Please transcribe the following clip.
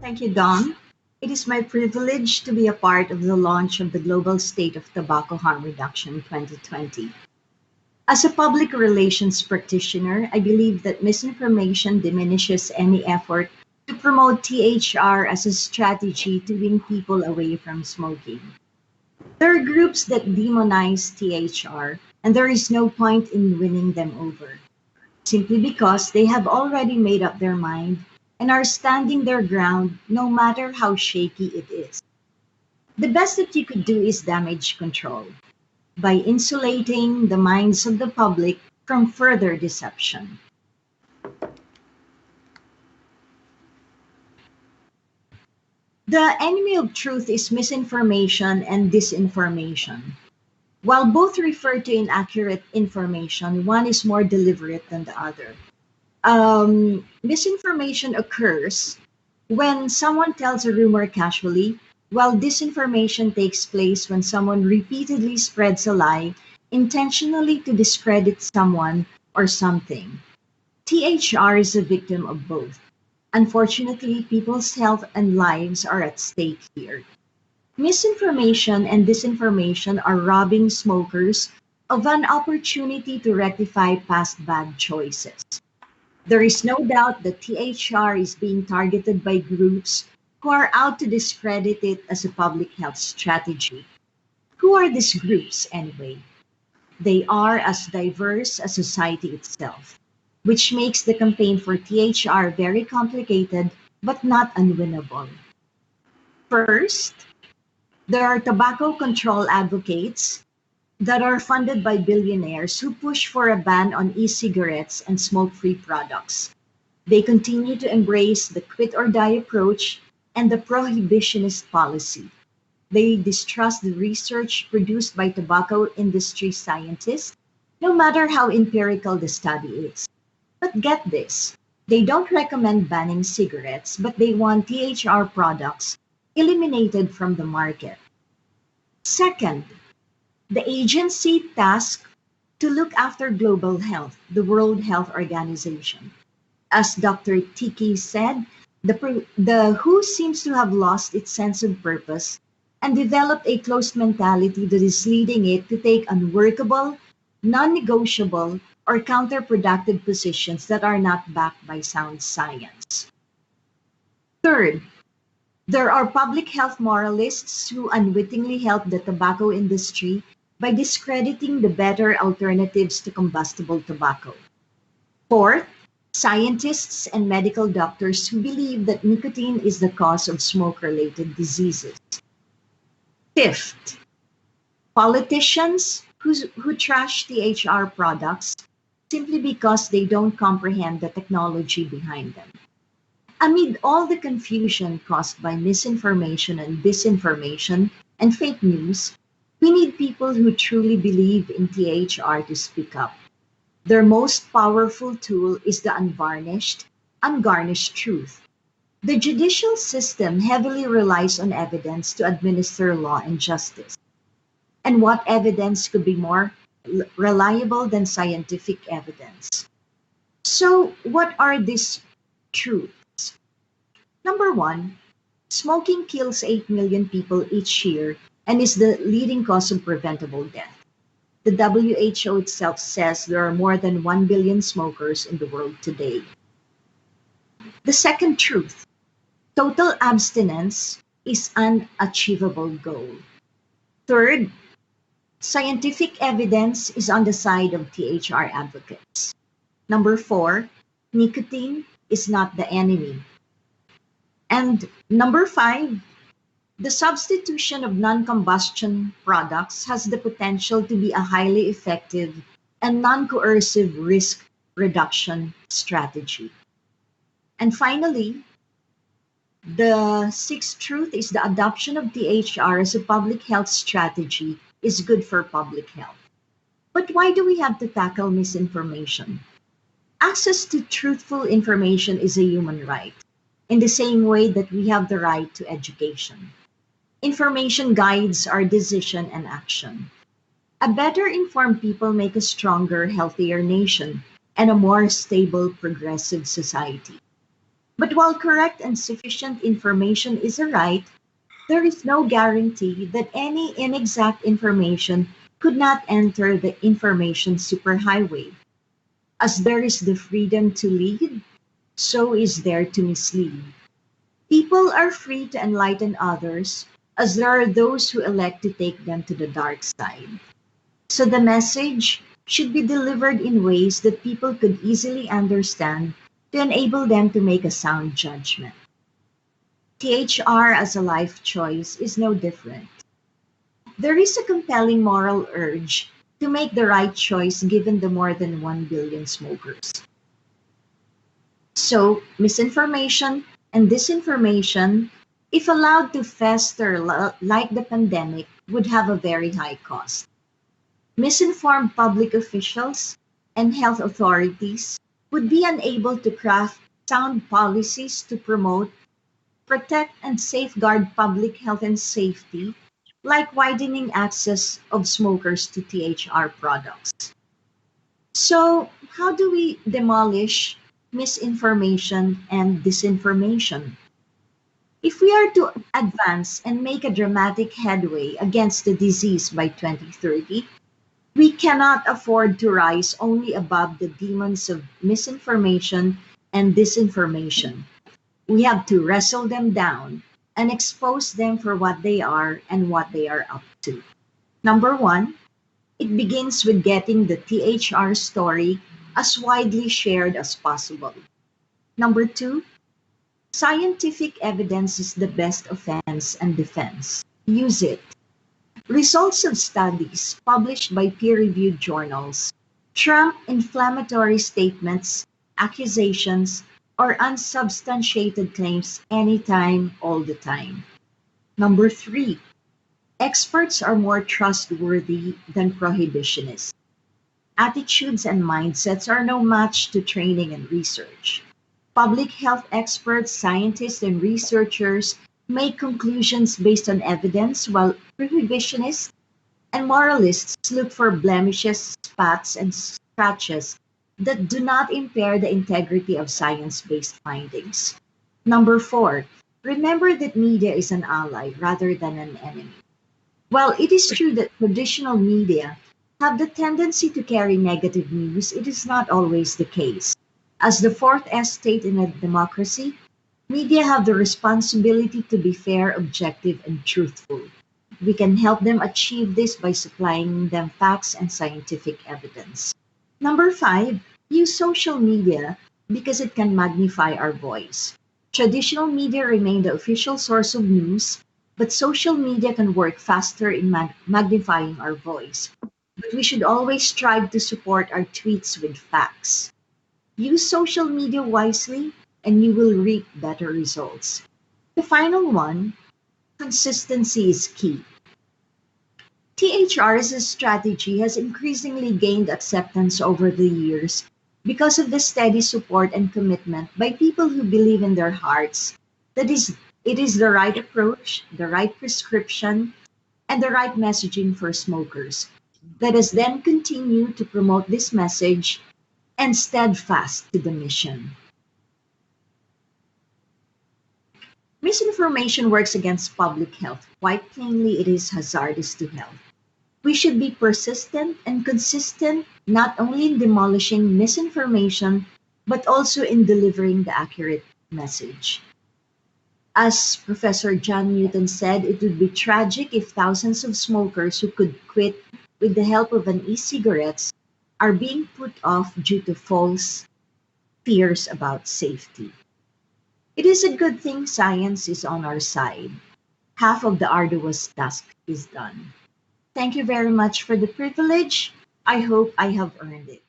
Thank you, Dom. It is my privilege to be a part of the launch of the Global State of Tobacco Harm Reduction 2020. As a public relations practitioner, I believe that misinformation diminishes any effort to promote THR as a strategy to win people away from smoking. There are groups that demonize THR, and there is no point in winning them over, simply because they have already made up their mind and are standing their ground no matter how shaky it is. The best that you could do is damage control by insulating the minds of the public from further deception. The enemy of truth is misinformation and disinformation. While both refer to inaccurate information, one is more deliberate than the other. Misinformation occurs when someone tells a rumor casually, while disinformation takes place when someone repeatedly spreads a lie intentionally to discredit someone or something. THR is a victim of both. Unfortunately, people's health and lives are at stake here. Misinformation and disinformation are robbing smokers of an opportunity to rectify past bad choices. There is no doubt that THR is being targeted by groups who are out to discredit it as a public health strategy. Who are these groups anyway? They are as diverse as society itself, which makes the campaign for THR very complicated but not unwinnable. First, there are tobacco control advocates that are funded by billionaires who push for a ban on e-cigarettes and smoke-free products. They continue to embrace the quit or die approach and the prohibitionist policy. They distrust the research produced by tobacco industry scientists, no matter how empirical the study is. But get this, they don't recommend banning cigarettes, but they want THR products eliminated from the market. Second, the agency tasked to look after global health, the World Health Organization. As Dr. Tiki said, the WHO seems to have lost its sense of purpose and developed a closed mentality that is leading it to take unworkable, non-negotiable, or counterproductive positions that are not backed by sound science. Third, there are public health moralists who unwittingly help the tobacco industry by discrediting the better alternatives to combustible tobacco. Fourth, scientists and medical doctors who believe that nicotine is the cause of smoke-related diseases. Fifth, politicians who trash THR products simply because they don't comprehend the technology behind them. Amid all the confusion caused by misinformation and disinformation and fake news, we need people who truly believe in THR to speak up. Their most powerful tool is the ungarnished truth. The judicial system heavily relies on evidence to administer law and justice. And what evidence could be more reliable than scientific evidence? So, what are these truths? Number one, smoking kills 8 million people each year and is the leading cause of preventable death. The WHO itself says there are more than 1 billion smokers in the world today. The second truth, total abstinence is an achievable goal. Third, scientific evidence is on the side of THR advocates. Number four, nicotine is not the enemy. And number five, the substitution of non-combustion products has the potential to be a highly effective and non-coercive risk reduction strategy. And finally, the sixth truth is the adoption of THR as a public health strategy is good for public health. But why do we have to tackle misinformation? Access to truthful information is a human right, in the same way that we have the right to education. Information guides our decision and action. A better informed people make a stronger, healthier nation and a more stable, progressive society. But while correct and sufficient information is a right, there is no guarantee that any inexact information could not enter the information superhighway. As there is the freedom to lead, so is there to mislead. People are free to enlighten others, as there are those who elect to take them to the dark side. So the message should be delivered in ways that people could easily understand to enable them to make a sound judgment. THR as a life choice is no different. There is a compelling moral urge to make the right choice given the more than 1 billion smokers. So, misinformation and disinformation, if allowed to fester like the pandemic, would have a very high cost. Misinformed public officials and health authorities would be unable to craft sound policies to promote, protect, and safeguard public health and safety, like widening access of smokers to THR products. So, how do we demolish misinformation and disinformation? If we are to advance and make a dramatic headway against the disease by 2030, we cannot afford to rise only above the demons of misinformation and disinformation. We have to wrestle them down and expose them for what they are and what they are up to. Number one, it begins with getting the THR story as widely shared as possible. Number two, scientific evidence is the best offense and defense. Use it. Results of studies published by peer-reviewed journals trump inflammatory statements, accusations, or unsubstantiated claims anytime, all the time. Number three, experts are more trustworthy than prohibitionists. Attitudes and mindsets are no match to training and research. Public health experts, scientists, and researchers make conclusions based on evidence, while prohibitionists and moralists look for blemishes, spots, and scratches that do not impair the integrity of science-based findings. Number four, remember that media is an ally rather than an enemy. While it is true that traditional media have the tendency to carry negative news, it is not always the case. As the fourth estate in a democracy, media have the responsibility to be fair, objective, and truthful. We can help them achieve this by supplying them facts and scientific evidence. Number five, use social media because it can magnify our voice. Traditional media remain the official source of news, but social media can work faster in magnifying our voice. But we should always strive to support our tweets with facts. Use social media wisely, and you will reap better results. The final one, consistency is key. THR's strategy has increasingly gained acceptance over the years because of the steady support and commitment by people who believe in their hearts that it is the right approach, the right prescription, and the right messaging for smokers. Let us then continue to promote this message and steadfast to the mission. Misinformation works against public health. Quite plainly, it is hazardous to health. We should be persistent and consistent not only in demolishing misinformation, but also in delivering the accurate message. As Professor John Newton said, it would be tragic if thousands of smokers who could quit with the help of an e-cigarettes are being put off due to false fears about safety. It is a good thing science is on our side. Half of the arduous task is done. Thank you very much for the privilege. I hope I have earned it.